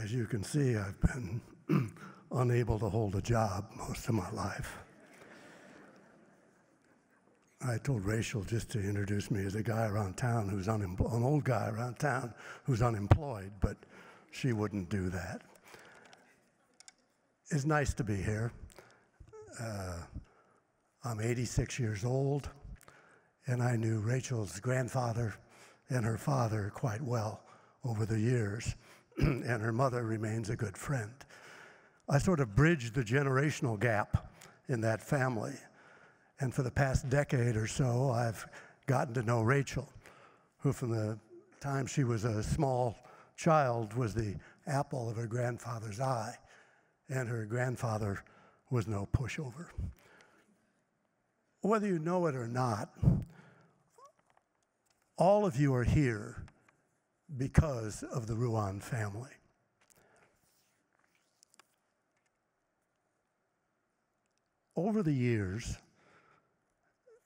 As you can see, I've been unable to hold a job most of my life. I told Rachel just to introduce me as a guy around town who's an old guy around town who's unemployed, but she wouldn't do that. It's nice to be here. I'm 86 years old, and I knew Rachel's grandfather and her father quite well over the years, and her mother remains a good friend. I sort of bridged the generational gap in that family, and for the past decade or so, I've gotten to know Rachel, who from the time she was a small child was the apple of her grandfather's eye, and her grandfather was no pushover. Whether you know it or not, all of you are here because of the Ruan family. Over the years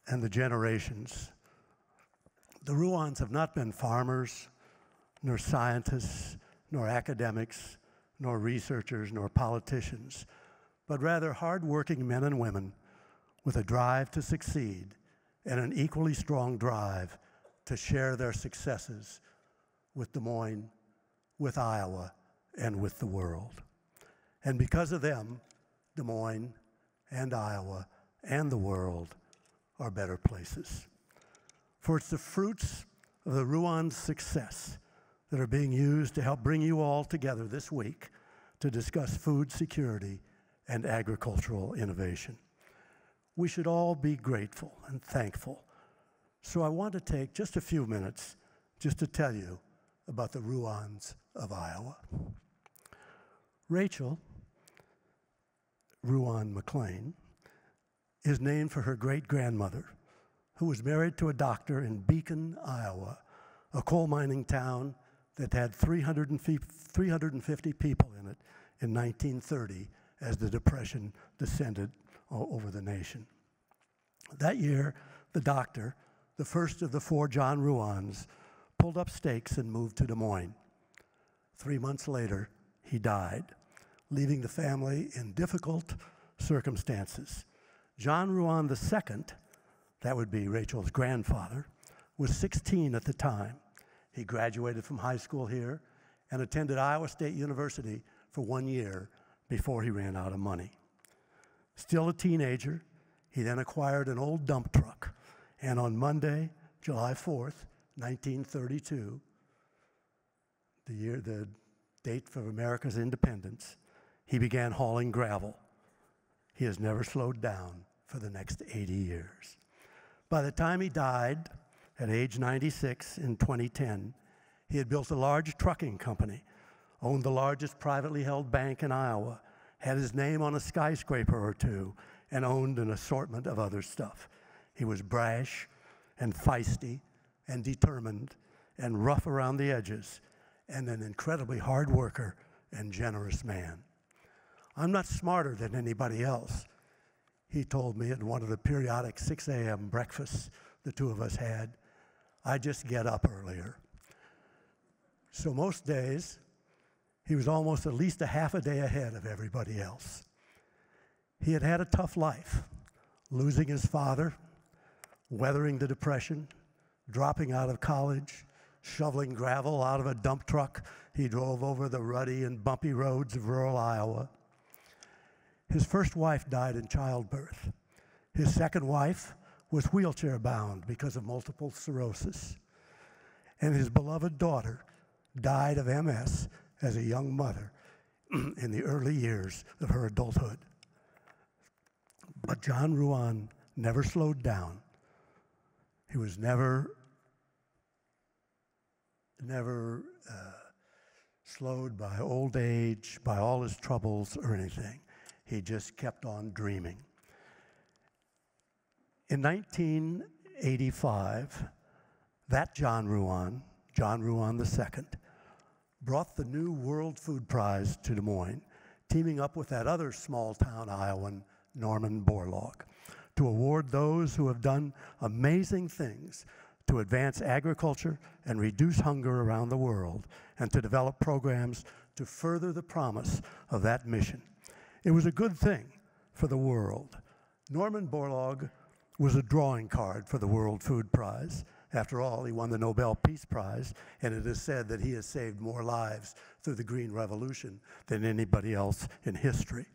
and the generations, the Ruans have not been farmers, nor scientists, nor academics, nor researchers, nor politicians, but rather hard-working men and women with a drive to succeed and an equally strong drive to share their successes with Des Moines, with Iowa, and with the world. And because of them, Des Moines and Iowa and the world are better places. For it's the fruits of the Ruan's success that are being used to help bring you all together this week to discuss food security and agricultural innovation. We should all be grateful and thankful. So I want to take just a few minutes just to tell you about the Ruans of Iowa. Rachel Ruan McLean is named for her great-grandmother, who was married to a doctor in Beacon, Iowa, a coal mining town that had 350 people in it in 1930 as the Depression descended over the nation. That year, the doctor, the first of the 4 John Ruans, pulled up stakes and moved to Des Moines. 3 months later, he died, leaving the family in difficult circumstances. John Ruan II, that would be Rachel's grandfather, was 16 at the time. He graduated from high school here and attended Iowa State University for 1 year before he ran out of money. Still a teenager, he then acquired an old dump truck, and on Monday, July 4th, 1932, the date for America's independence, he began hauling gravel. He has never slowed down for the next 80 years. By the time he died, at age 96 in 2010, he had built a large trucking company, owned the largest privately held bank in Iowa, had his name on a skyscraper or two, and owned an assortment of other stuff. He was brash and feisty and determined and rough around the edges, and an incredibly hard worker and generous man. I'm not smarter than anybody else, he told me at one of the periodic 6 a.m. breakfasts the two of us had. I just get up earlier. So most days, he was almost at least a half a day ahead of everybody else. He had had a tough life, losing his father, weathering the Depression, dropping out of college, shoveling gravel out of a dump truck he drove over the rutty and bumpy roads of rural Iowa. His first wife died in childbirth. His second wife was wheelchair-bound because of multiple sclerosis. And his beloved daughter died of MS as a young mother in the early years of her adulthood. But John Ruan never slowed down. He was never slowed by old age, by all his troubles or anything. He just kept on dreaming. In 1985, that John Ruan II, brought the new World Food Prize to Des Moines, teaming up with that other small-town Iowan, Norman Borlaug, to award those who have done amazing things to advance agriculture and reduce hunger around the world, and to develop programs to further the promise of that mission. It was a good thing for the world. Norman Borlaug was a drawing card for the World Food Prize. After all, he won the Nobel Peace Prize, and it is said that he has saved more lives through the Green Revolution than anybody else in history.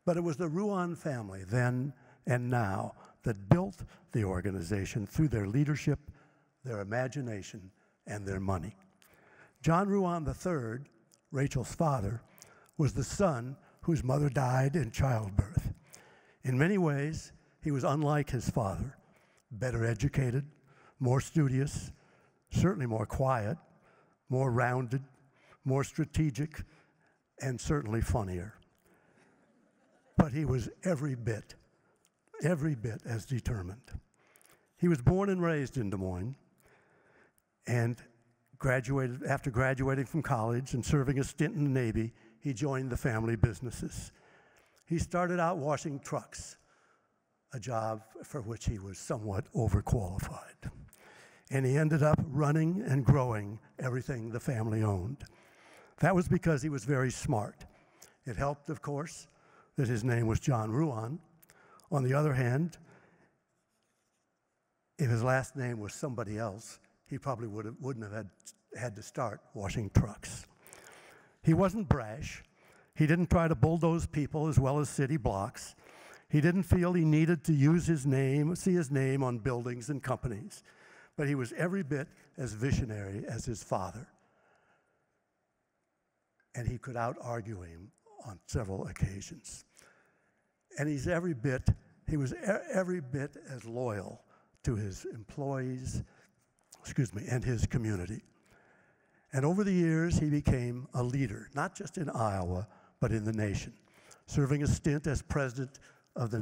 But it was the Ruan family then and now that built the organization through their leadership, their imagination, and their money. John Ruan III, Rachel's father, was the son whose mother died in childbirth. In many ways, he was unlike his father, better educated, more studious, certainly more quiet, more rounded, more strategic, and certainly funnier. But he was every bit as determined. He was born and raised in Des Moines, and after graduating from college and serving a stint in the Navy, he joined the family businesses. He started out washing trucks, a job for which he was somewhat overqualified. And he ended up running and growing everything the family owned. That was because he was very smart. It helped, of course, that his name was John Ruan. On the other hand, if his last name was somebody else, he probably wouldn't have had to start washing trucks. He wasn't brash. He didn't try to bulldoze people as well as city blocks. He didn't feel he needed to see his name on buildings and companies. But he was every bit as visionary as his father. And he could out-argue him on several occasions. And he was every bit as loyal to his employees, and his community. And over the years, he became a leader, not just in Iowa, but in the nation, serving a stint as president of the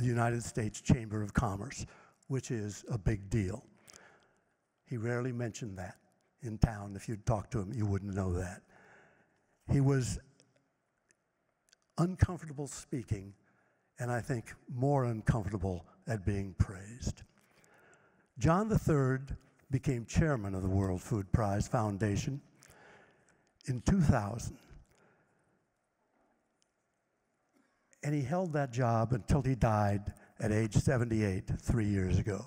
United States Chamber of Commerce, which is a big deal. He rarely mentioned that in town. If you'd talk to him, you wouldn't know that. He was uncomfortable speaking, and I think more uncomfortable at being praised. John III became chairman of the World Food Prize Foundation in 2000. And he held that job until he died at age 78 3 years ago.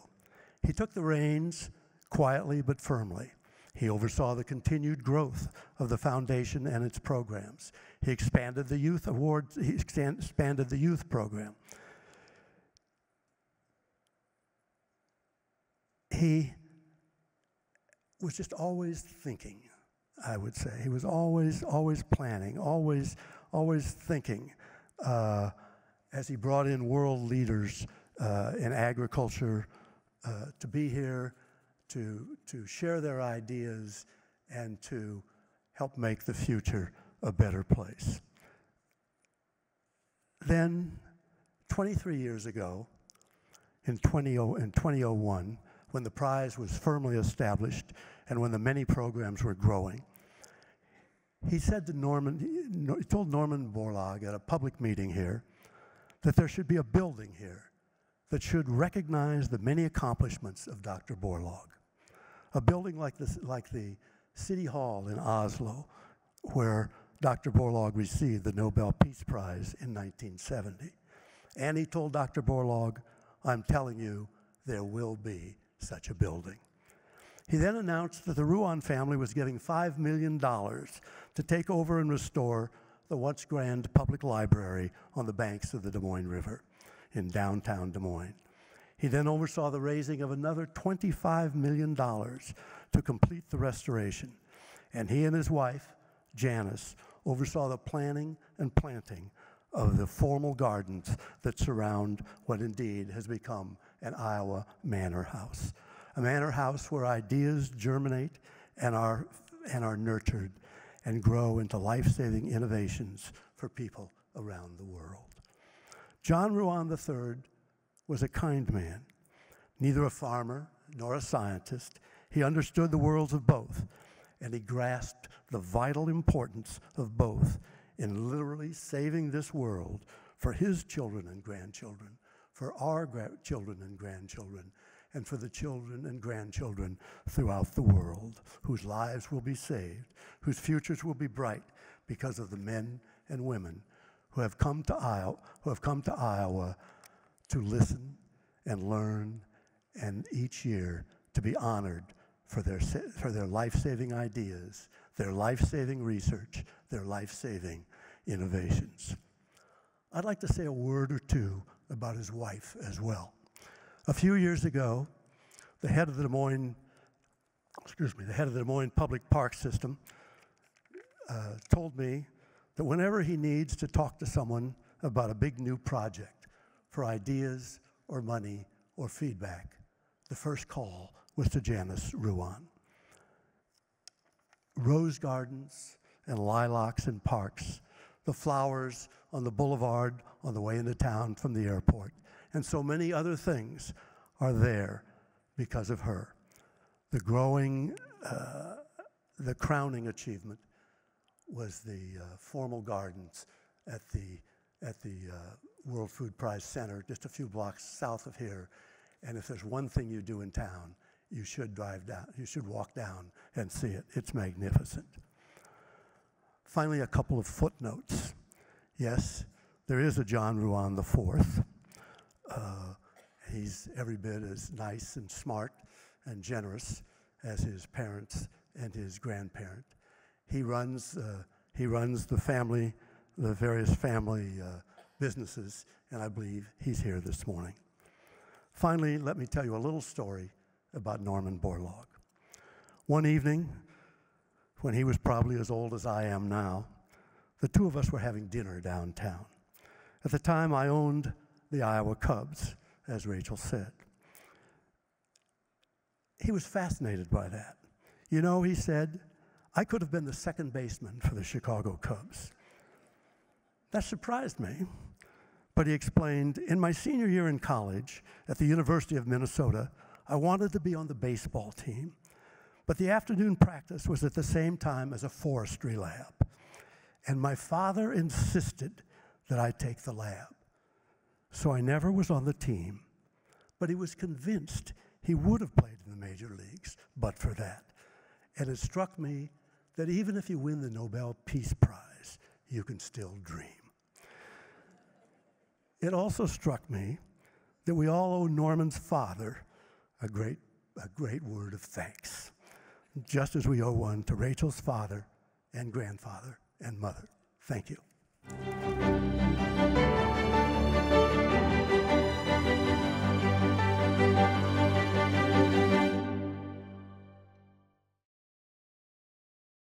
He took the reins quietly but firmly. He oversaw the continued growth of the foundation and its programs. He expanded the youth awards, he expanded the youth program. He was just always thinking, I would say. He was always planning, always thinking. As he brought in world leaders in agriculture to be here, to share their ideas, and to help make the future a better place. Then, 23 years ago, in 2001, when the prize was firmly established and when the many programs were growing, he told Norman Borlaug at a public meeting here that there should be a building here that should recognize the many accomplishments of Dr. Borlaug. A building like the City Hall in Oslo, where Dr. Borlaug received the Nobel Peace Prize in 1970. And he told Dr. Borlaug, "I'm telling you, there will be such a building." He then announced that the Ruan family was giving $5 million to take over and restore the once grand public library on the banks of the Des Moines River in downtown Des Moines. He then oversaw the raising of another $25 million to complete the restoration. And he and his wife, Janice, oversaw the planning and planting of the formal gardens that surround what indeed has become an Iowa manor house. A manor house where ideas germinate and are nurtured and grow into life-saving innovations for people around the world. John Ruan III was a kind man, neither a farmer nor a scientist. He understood the worlds of both, and he grasped the vital importance of both in literally saving this world for his children and grandchildren, for our children and grandchildren, and for the children and grandchildren throughout the world, whose lives will be saved, whose futures will be bright because of the men and women who have come to Iowa to listen and learn, and each year to be honored for their life-saving ideas, their life-saving research, their life-saving innovations. I'd like to say a word or two about his wife as well. A few years ago, the head of the Des Moines Public Park System told me that whenever he needs to talk to someone about a big new project for ideas or money or feedback, the first call was to Janice Ruan. Rose gardens and lilacs in parks, the flowers on the boulevard on the way into town from the airport, and so many other things are there because of her. The crowning achievement was the formal gardens at the World Food Prize Center, just a few blocks south of here. And if there's one thing you do in town, you should walk down and see it. It's magnificent. Finally, a couple of footnotes. Yes, there is a John Ruan IV. He's every bit as nice and smart and generous as his parents and his grandparent. He runs the various family businesses, and I believe he's here this morning. Finally, let me tell you a little story about Norman Borlaug. One evening, when he was probably as old as I am now, the two of us were having dinner downtown. At the time, I owned the Iowa Cubs, as Rachel said. He was fascinated by that. You know, he said, I could have been the second baseman for the Chicago Cubs. That surprised me, but he explained, in my senior year in college at the University of Minnesota, I wanted to be on the baseball team, but the afternoon practice was at the same time as a forestry lab, and my father insisted that I take the lab. So I never was on the team, but he was convinced he would have played in the major leagues but for that. And it struck me that even if you win the Nobel Peace Prize, you can still dream. It also struck me that we all owe Norman's father a great word of thanks, just as we owe one to Rachel's father and grandfather and mother. Thank you.